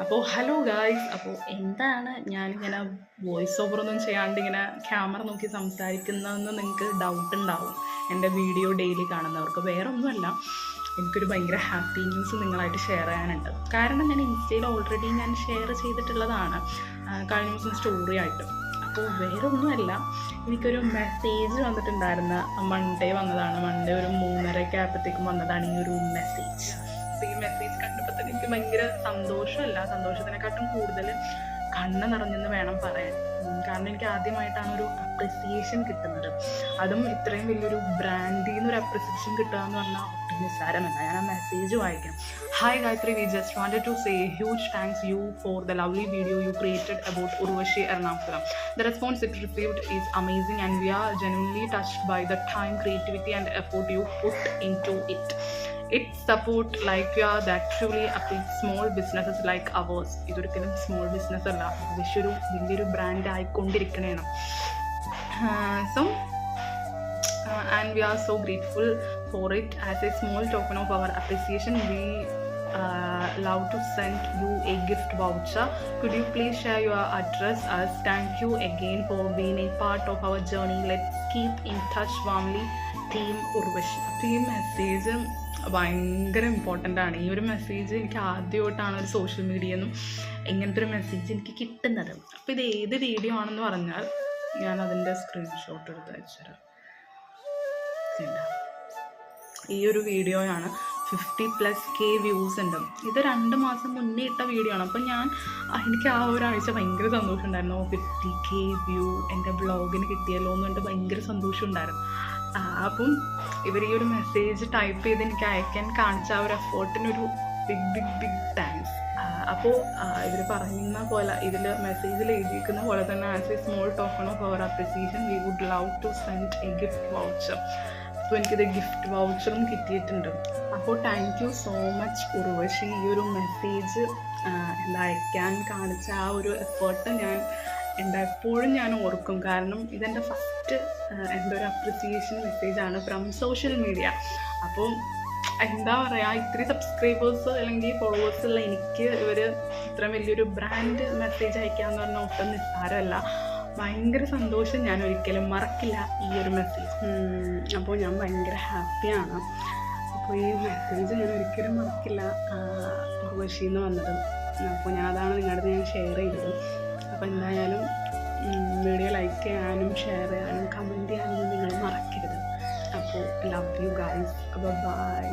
അപ്പോൾ hello guys. അപ്പോൾ എന്താണ് ഞാനിങ്ങനെ വോയിസ് ഓവറൊന്നും ചെയ്യാണ്ട് ഇങ്ങനെ ക്യാമറ നോക്കി സംസാരിക്കുന്നതെന്ന് നിങ്ങൾക്ക് ഡൗട്ട് ഉണ്ടാവും എൻ്റെ വീഡിയോ ഡെയിലി കാണുന്നവർക്ക്. വേറെ ഒന്നുമല്ല, എനിക്കൊരു ഭയങ്കര ഹാപ്പി ന്യൂസ് നിങ്ങളായിട്ട് ഷെയർ ചെയ്യാനുണ്ട്. കാരണം ഞാൻ ഇൻസ്റ്റയിൽ ഓൾറെഡി ഞാൻ ഷെയർ ചെയ്തിട്ടുള്ളതാണ് കഴിഞ്ഞ ദിവസം സ്റ്റോറി ആയിട്ട്. അപ്പോൾ വേറെ ഒന്നുമല്ല, എനിക്കൊരു മെസ്സേജ് വന്നിട്ടുണ്ടായിരുന്ന മൺഡേ വന്നതാണ്. മൺഡേ ഒരു 3:30 ആയപ്പോഴത്തേക്കും വന്നതാണ് ഈ ഒരു മെസ്സേജ്. അപ്പോൾ ഈ മെസ്സേജ് കണ്ടപ്പോൾ തന്നെ എനിക്ക് ഭയങ്കര സന്തോഷമല്ല, സന്തോഷത്തിനെക്കാട്ടും കൂടുതൽ കണ്ണ് നിറഞ്ഞെന്ന് വേണം പറയാൻ. കാരണം എനിക്ക് ആദ്യമായിട്ടാണ് ഒരു അപ്രിസിയേഷൻ കിട്ടുന്നത്, അതും ഇത്രയും വലിയൊരു ബ്രാൻഡിൽ നിന്ന് ഒരു അപ്രിസിയേഷൻ കിട്ടുക എന്ന് പറഞ്ഞാൽ ഒട്ടും നിസ്സാരമല്ല. ഞാൻ ആ മെസ്സേജ് വായിക്കാം. Hi Gayatri, we just wanted to say huge thanks you for the lovely video you created about Urvashi Ernakulam. The response it received is amazing and we are genuinely touched by the time, creativity and effort you put into it. It's support like you are that truly uplifts small businesses like ours. ഇതൊരിക്കലും small business അല്ല, ഒരു വലിയൊരു brand ആയിക്കൊണ്ടിരിക്കണേണം. So and we are so grateful for it. As a small token of our appreciation, we love to send you a gift voucher. Could you please share your address? As thank you again for being a part of our journey. Let's keep in touch. Warmly, Team Urvashi. ഈ message ഭയങ്കര important ആണ്. ഈ ഒരു message എനിക്ക് ആദ്യമായിട്ടാണ് ഒരു social മീഡിയയിൽ നിന്നും ഇങ്ങനത്തെ ഒരു മെസ്സേജ് എനിക്ക് കിട്ടുന്നത്. അപ്പോൾ ഇത് ഏത് വീഡിയോ ആണെന്ന് പറഞ്ഞാൽ ഞാൻ അതിൻ്റെ സ്ക്രീൻഷോട്ട് എടുത്ത് അയച്ചുതരാം. ഈ ഒരു വീഡിയോയാണ് 50+ വ്യൂസ് ഉണ്ട്. ഇത് 2 മാസം മുന്നേ ഇട്ട വീഡിയോ ആണ്. അപ്പം എനിക്ക് ആ ഒരാഴ്ച ഭയങ്കര സന്തോഷം ഉണ്ടായിരുന്നു. 50K വ്യൂ എൻ്റെ ബ്ലോഗിന് കിട്ടിയല്ലോ എന്നുകൊണ്ട് ഭയങ്കര സന്തോഷം ഉണ്ടായിരുന്നു. അപ്പം ഇവർ ഈ ഒരു മെസ്സേജ് ടൈപ്പ് ചെയ്ത് എനിക്ക് അയക്കാൻ കാണിച്ച ആ ഒരു എഫേർട്ടിനൊരു ബിഗ് താങ്ക്സ്. അപ്പോൾ ഇവർ പറയുന്ന പോലെ ഇതിൽ മെസ്സേജിൽ എഴുതിയിരിക്കുന്ന പോലെ തന്നെ as a small token of our appreciation we would love to send a gift voucher. അപ്പോൾ എനിക്കിത് ഗിഫ്റ്റ് വൗച്ചറും കിട്ടിയിട്ടുണ്ട്. അപ്പോൾ thank you so much Urvashi. ഈ ഒരു മെസ്സേജ് അയക്കാൻ കാണിച്ച ആ ഒരു എഫേർട്ട് എപ്പോഴും ഞാൻ ഓർക്കും. കാരണം ഇതെൻ്റെ ഫസ്റ്റ് എൻ്റെ ഒരു അപ്രിസിയേഷൻ മെസ്സേജാണ് ഫ്രം സോഷ്യൽ മീഡിയ. അപ്പോൾ എന്താ പറയുക, ഇത്തിരി സബ്സ്ക്രൈബേഴ്സ് അല്ലെങ്കിൽ ഫോളോവേഴ്സ് ഉള്ള എനിക്ക് ഇവർ ഇത്ര വലിയൊരു ബ്രാൻഡ് മെസ്സേജ് അയക്കാമെന്ന് പറഞ്ഞാൽ ഒട്ടും നിസ്സാരമല്ല. ഭയങ്കര സന്തോഷം, ഞാൻ ഒരിക്കലും മറക്കില്ല ഈ ഒരു മെസ്സേജ്. അപ്പോൾ ഞാൻ ഭയങ്കര ഹാപ്പിയാണ്. അപ്പോൾ ഈ മെസ്സേജ് ഞാൻ ഒരിക്കലും മറക്കില്ല, ഉർവശിന്ന് വന്നത്. അപ്പോൾ അതാണ് നിങ്ങളുടെ ഞാൻ ഷെയർ ചെയ്തത്. അപ്പോൾ എന്തായാലും വീഡിയോ ലൈക്ക് ചെയ്യാനും ഷെയർ ചെയ്യാനും കമൻറ്റ് ചെയ്യാനും നിങ്ങൾ മറക്കരുത്. അപ്പോൾ ലവ് യു ഗൈസ്. ബൈ.